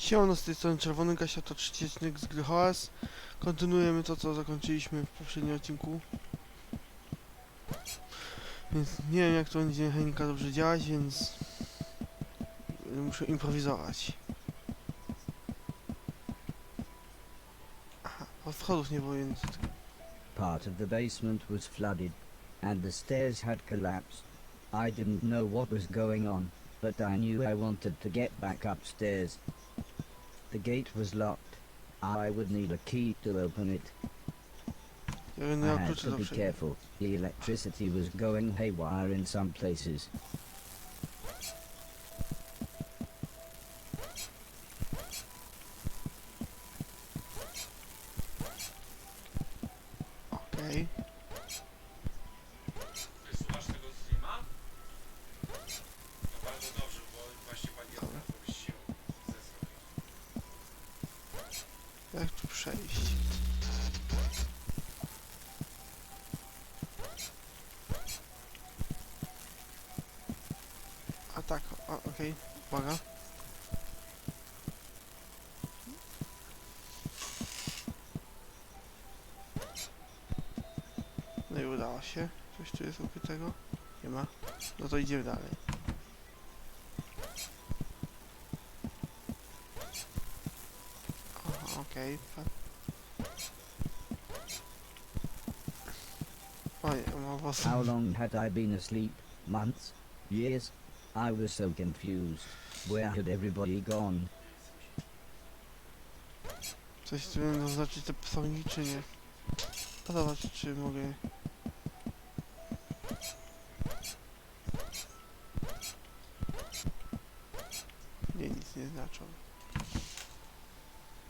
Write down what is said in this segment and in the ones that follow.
Siemano, z tej strony Czerwony Kasia, to trzeci odcinek z gry Horace. Kontynuujemy to, co zakończyliśmy w poprzednim odcinku. Więc nie wiem, jak to będzie mechanika dobrze działać, więc muszę improwizować. Aha, od schodów nie było, więc... Part of the basement was flooded, and the stairs had collapsed. I didn't know what was going on, but I knew I wanted to get back upstairs. The gate was locked. I would need a key to open it. Ja będę I miał had klucze to do be przejścia. careful. The electricity was going haywire in some places. Okej. Wysłuchasz tego streama? To bardzo dobrze, bo właśnie pani Dobra. Jolanta się zesrał. Jak tu przejść? A tak, okej, uwaga. No i udało się. Coś tu jest ukrytego? Nie ma. No to idziemy dalej. Aha, okej. O nie, ma was. How long had I been asleep? Months? Years? I was so confused. Where had everybody gone? Coś tu będą znaczyć te psowniki, czy nie? A zobacz, czy mogę... Nie, nic nie znaczą.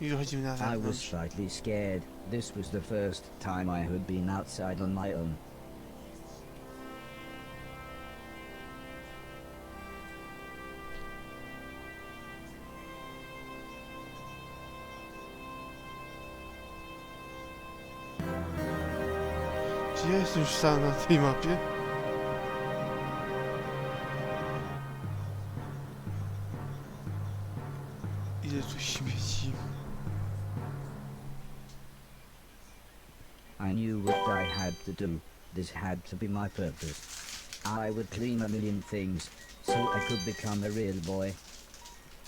I wychodzimy na I was zewnątrz. slightly scared. This was the first time I had been outside on my own. Czy ja jestem już sam na tej mapie? Ile tu śmieci? I knew what I had to do. This had to be my purpose. I would clean a million things, so I could become a real boy.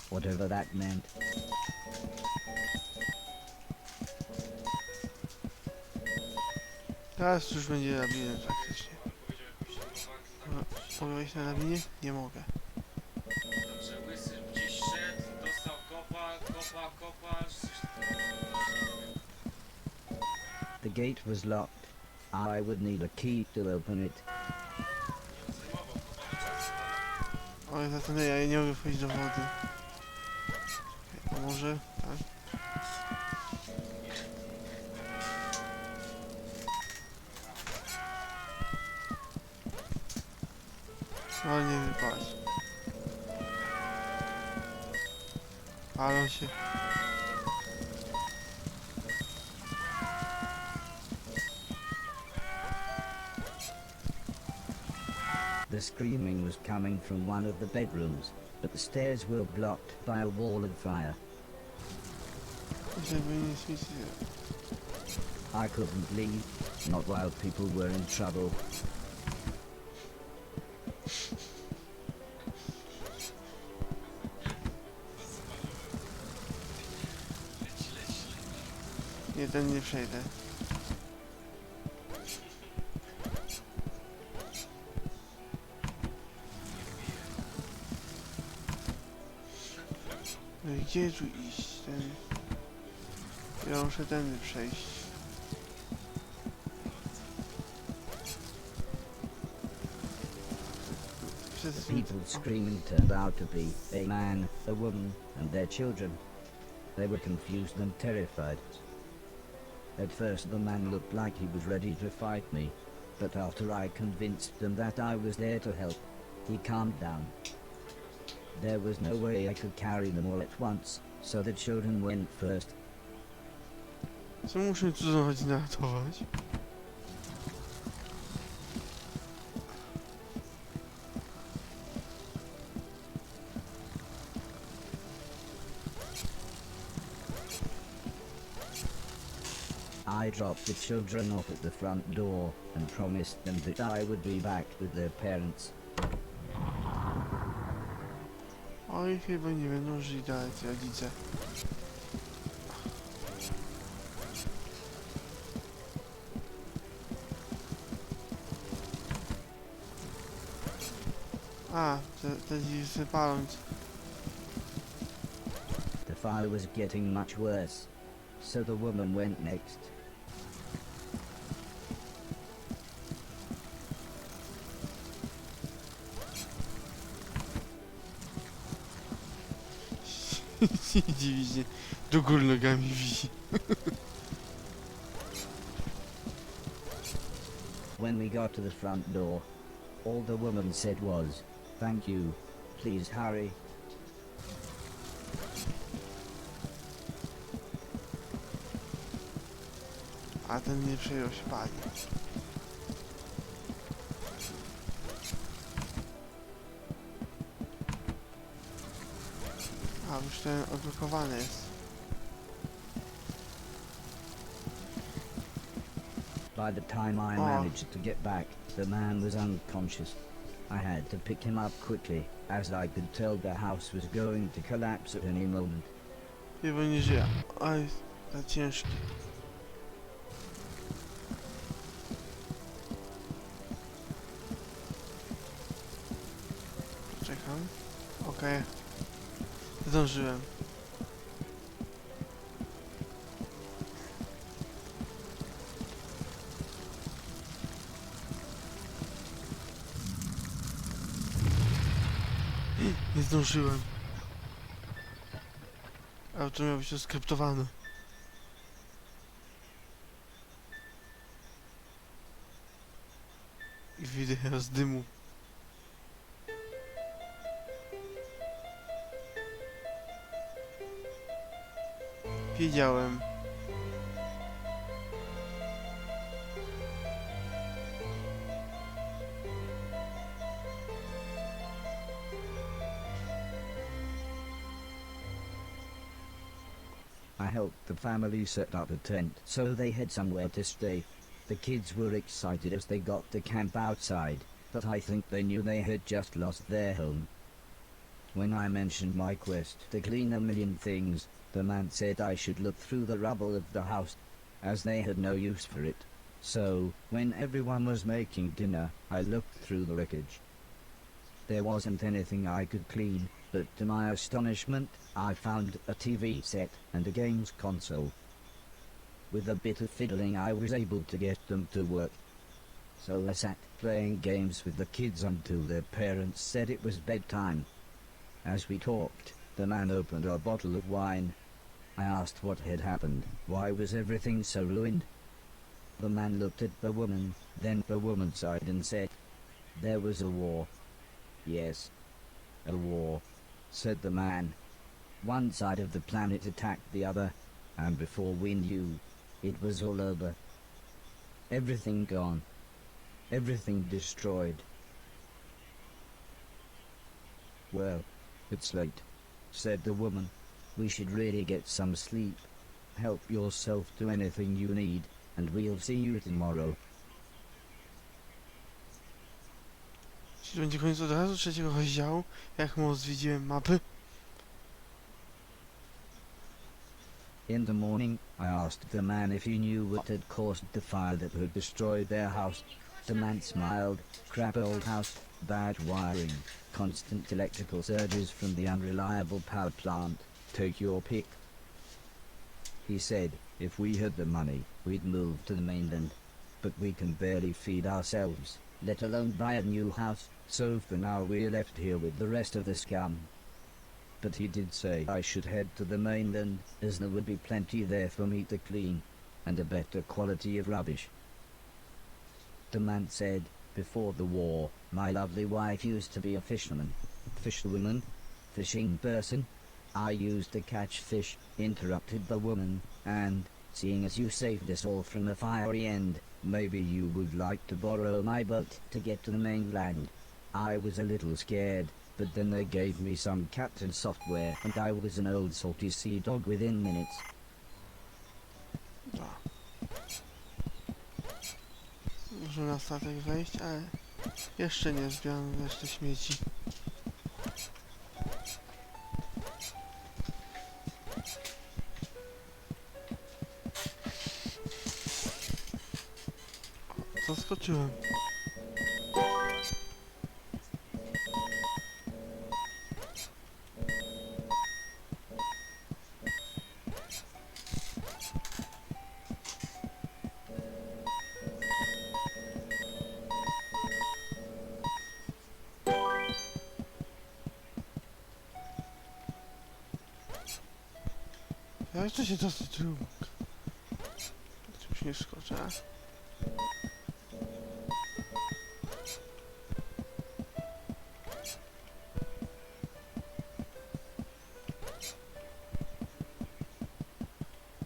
Whatever that meant. Teraz już będzie labirynt praktycznie. Powiedział jakąś Mogę wejść na labirynt? Nie mogę. Dobrze, łysy gdzieś szedł, dostał kopa, coś The gate was locked. I would need a key to open it. zajmował, kopa do czasu. Oj, za to nie, ja nie mogę wchodzić do wody. A może? Tak. No nie wypaść. Palą się. The screaming was coming from one of the bedrooms, but the stairs were blocked by a wall of fire. Żeby nie śmieci. I couldn't leave, not while people were in trouble. Nie, ten nie przejdę. No i gdzie tu iść? Ja muszę tędy przejść. Przez... People's screaming turned out to be a man, a woman, and their children. They were confused and terrified. At first the man looked like he was ready to fight me, but after I convinced them that I was there to help, he calmed down. There was no way I could carry them all at once, so the children went first. Co muszę tu zachodzić naratować? I dropped the children off at the front door and promised them that I would be back with their parents. Oj, chyba nie będą żyć dalej ci rodzice. A, te dzieci się palą. The fire was getting much worse, so the woman went next. Dziwi się, do góry nogami wisi. When we got to the front door, all the woman said was, "Thank you, please hurry." A ten nie przejął się pali. A, już ten odblokowany jest. By the time I managed to get back, the man was unconscious. I had to pick him up quickly, as I could tell the house was going to collapse at any moment. Chyba nie żyje. Oj, za ciężki. Czekam. Okej. Zdążyłem. Nie zdążyłem. Ale to miało być skryptowane. I wideo z dymu. Wiedziałem. I helped the family set up a tent so they had somewhere to stay. The kids were excited as they got to camp outside, but I think they knew they had just lost their home. When I mentioned my quest to clean a million things, the man said I should look through the rubble of the house, as they had no use for it. So, when everyone was making dinner, I looked through the wreckage. There wasn't anything I could clean, but to my astonishment, I found a TV set and a games console. With a bit of fiddling I was able to get them to work. So I sat playing games with the kids until their parents said it was bedtime. As we talked, the man opened a bottle of wine. I asked what had happened, why was everything so ruined? The man looked at the woman, then the woman sighed and said, "There was a war." "Yes, a war," said the man. "One side of the planet attacked the other, and before we knew, it was all over. Everything gone. Everything destroyed." "Well, it's late," said the woman. "We should really get some sleep. Help yourself to anything you need, and we'll see you tomorrow." Czy to będzie koniec od razu trzeciego rozdziału? Jak mu zwiedziłem mapy? In the morning, I asked the man if he knew what had caused the fire that had destroyed their house. The man smiled. "Crap old house, bad wiring, constant electrical surges from the unreliable power plant. Take your pick." He said, if we had the money, we'd move to the mainland. But we can barely feed ourselves, let alone buy a new house, so for now we're left here with the rest of the scum. But he did say I should head to the mainland, as there would be plenty there for me to clean, and a better quality of rubbish. The man said, before the war, my lovely wife used to be a fisherman. Fisherwoman? Fishing person? I used to catch fish, interrupted the woman, and, seeing as you saved us all from the fiery end, maybe you would like to borrow my boat to get to the mainland. I was a little scared, but then they gave me some captain software and I was an old salty sea dog within minutes. No. Może na statek wejść, ale jeszcze nie zbieram reszty śmieci. Zaskoczyłem. Ja jeszcze się dosyczył. Czymś nie skoczę.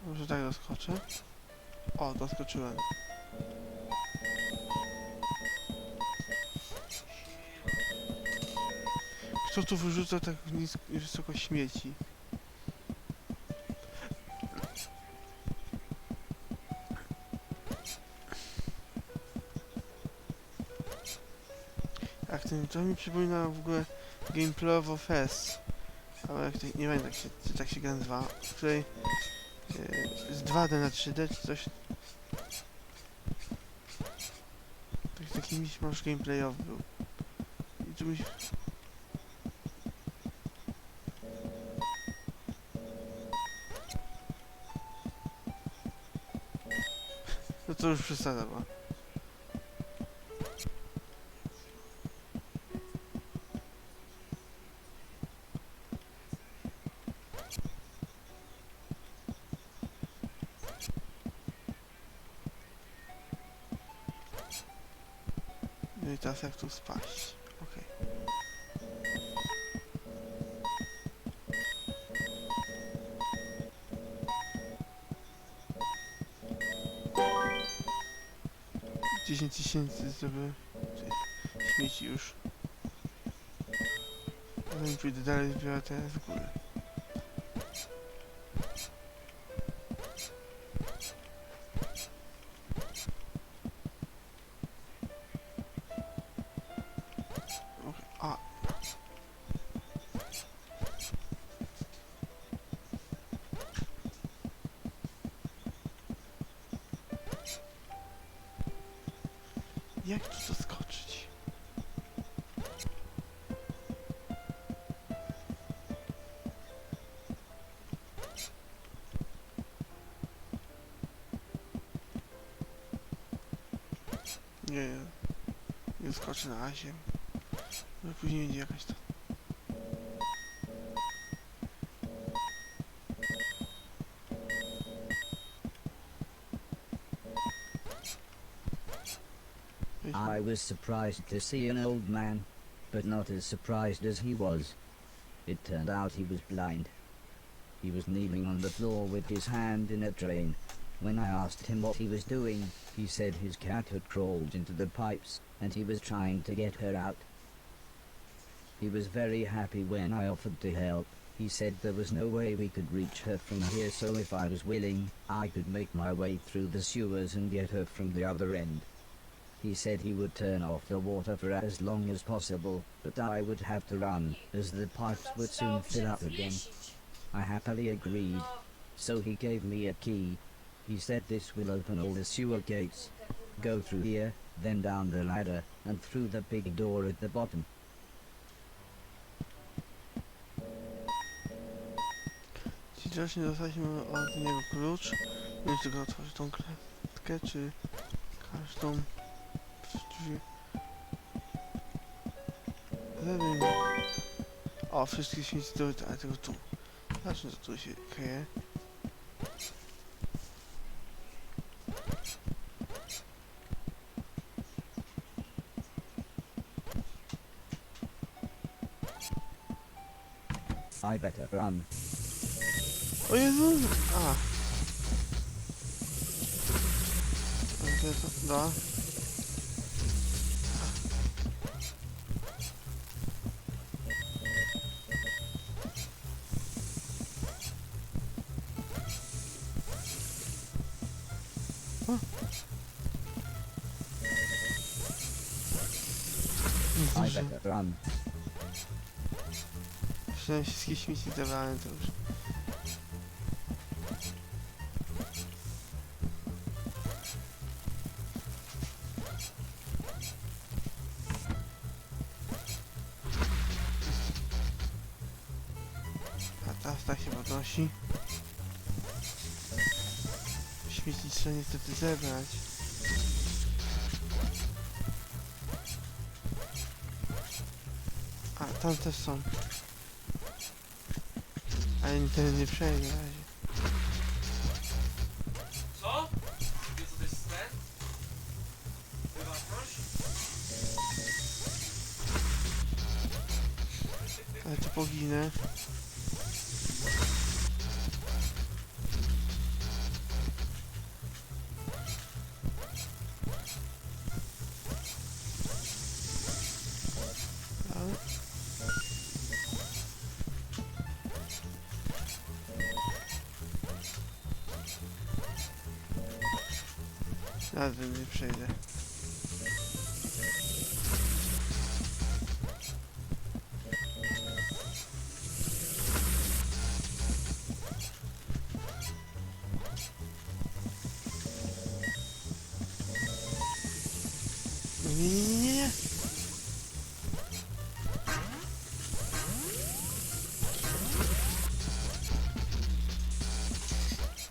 Może tak doskoczę? O, doskoczyłem. Kto tu wyrzuca tak wysoko śmieci? Jak to mi przypomina w ogóle gameplayowo FES. Ale jak to, nie wiem jak się, czy tak się gra nazywa, w której z 2D na 3D czy coś. Taki miszmasz gameplayowy był. I tu mi się... No to już przesada była. No i teraz jak tu spaść? Okej. Okay. 10 000, żeby śmieci już. Zanim pójdę dalej, zbiorę te w górę. A. Jak tu doskoczyć? Nie skoczę na razie. Ale później będzie jakaś to. I was surprised to see an old man, but not as surprised as he was. It turned out he was blind. He was kneeling on the floor with his hand in a drain. When I asked him what he was doing, he said his cat had crawled into the pipes, and he was trying to get her out. He was very happy when I offered to help. He said there was no way we could reach her from here, so if I was willing, I could make my way through the sewers and get her from the other end. He said he would turn off the water for as long as possible, but I would have to run, as the pipes would soon fill up again. I happily agreed, so he gave me a key. He said this will open all the sewer gates. Go through here, then down the ladder, and through the big door at the bottom. Czyli właśnie dostaliśmy od niego klucz. Nie wiem, czy go otworzy tą klatkę, czy każdą drzwi. O, wszystkie śmieci zdobyte, ale tego tu. Zacznę, co tu się kryje. I better run. O Jezu! A! To jest... Da. I duży. better run. Przynajmniej wszystkie śmieci zabrałem to już. A teraz tak się podnosi. Śmieci trzeba niestety zebrać. A, tam też są. Ale ten nie przejdzie na razie. Co? Wie co to jest ten? Prywatność? Ale to poginę. Ale... Razem nie przejdę. Nie.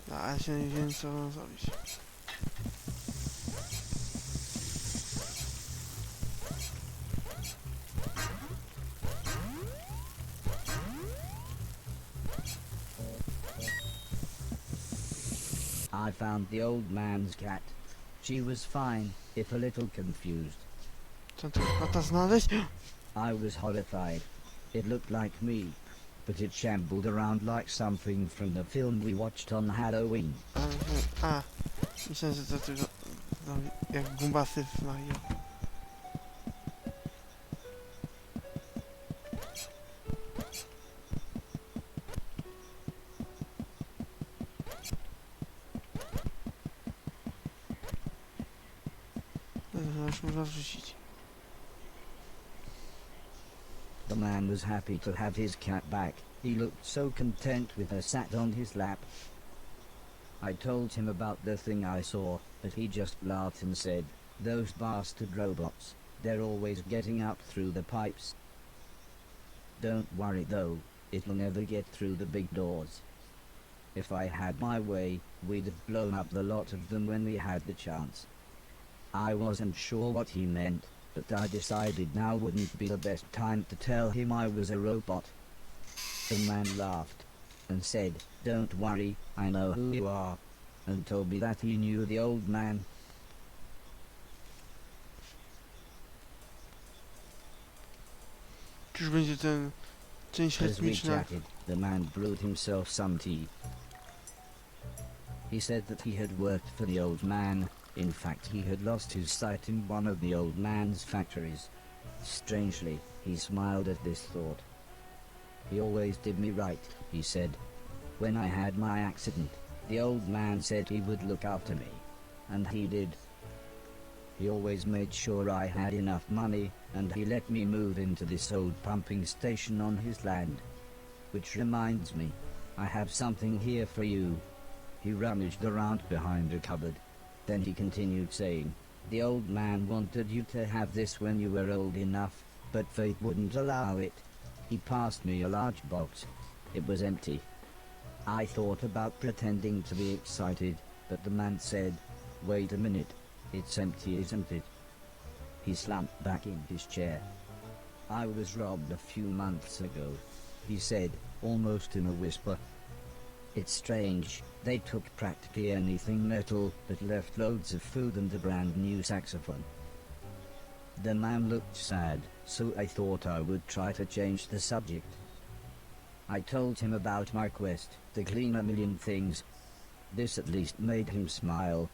No, ale się nie wiem co mam zrobić. I found the old man's cat. She was fine, if a little confused. Co tu kota znaleźć? I was horrified. It looked like me, but it shambled around like something from the film we watched on Halloween. A, myślałem, że to tylko no, jak gumbasy w Mario. Już można wrzucić. The man was happy to have his cat back. He looked so content with her sat on his lap. I told him about the thing I saw, but he just laughed and said, "Those bastard robots, they're always getting up through the pipes. Don't worry though, it'll never get through the big doors. If I had my way, we'd have blown up the lot of them when we had the chance." I wasn't sure what he meant, but I decided now wouldn't be the best time to tell him I was a robot. The man laughed and said, "Don't worry, I know who you are," and told me that he knew the old man. Czyż będzie ten część As we rytmiczna? chatted, the man brewed himself some tea. He said that he had worked for the old man. In fact, he had lost his sight in one of the old man's factories. Strangely, he smiled at this thought. "He always did me right," he said. "When I had my accident, the old man said he would look after me. And he did. He always made sure I had enough money, and he let me move into this old pumping station on his land. Which reminds me, I have something here for you." He rummaged around behind a cupboard. Then he continued saying, "The old man wanted you to have this when you were old enough, but fate wouldn't allow it. He passed me a large box. It was empty. I thought about pretending to be excited, but the man said, 'Wait a minute, it's empty, isn't it?' He slumped back in his chair. 'I was robbed a few months ago,' he said, almost in a whisper. 'It's strange, they took practically anything metal, but left loads of food and a brand new saxophone.' The man looked sad, so I thought I would try to change the subject. I told him about my quest to clean a million things. This at least made him smile.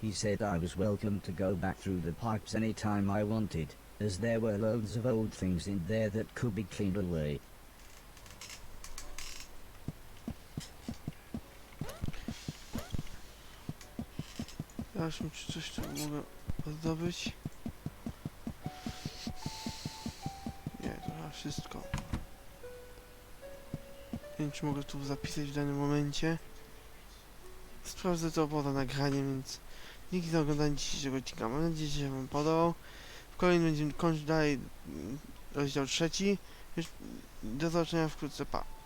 He said I was welcome to go back through the pipes anytime I wanted, as there were loads of old things in there that could be cleaned away. Zobaczmy, czy coś tu mogę zdobyć. wszystko. Nie wiem, czy mogę tu zapisać w danym momencie. Sprawdzę to poza nagraniem, więc dzięki za oglądanie dzisiejszego odcinka. Mam nadzieję, że się wam podobał. W kolejnym będziemy kończyć dalej rozdział trzeci. Już do zobaczenia wkrótce, pa.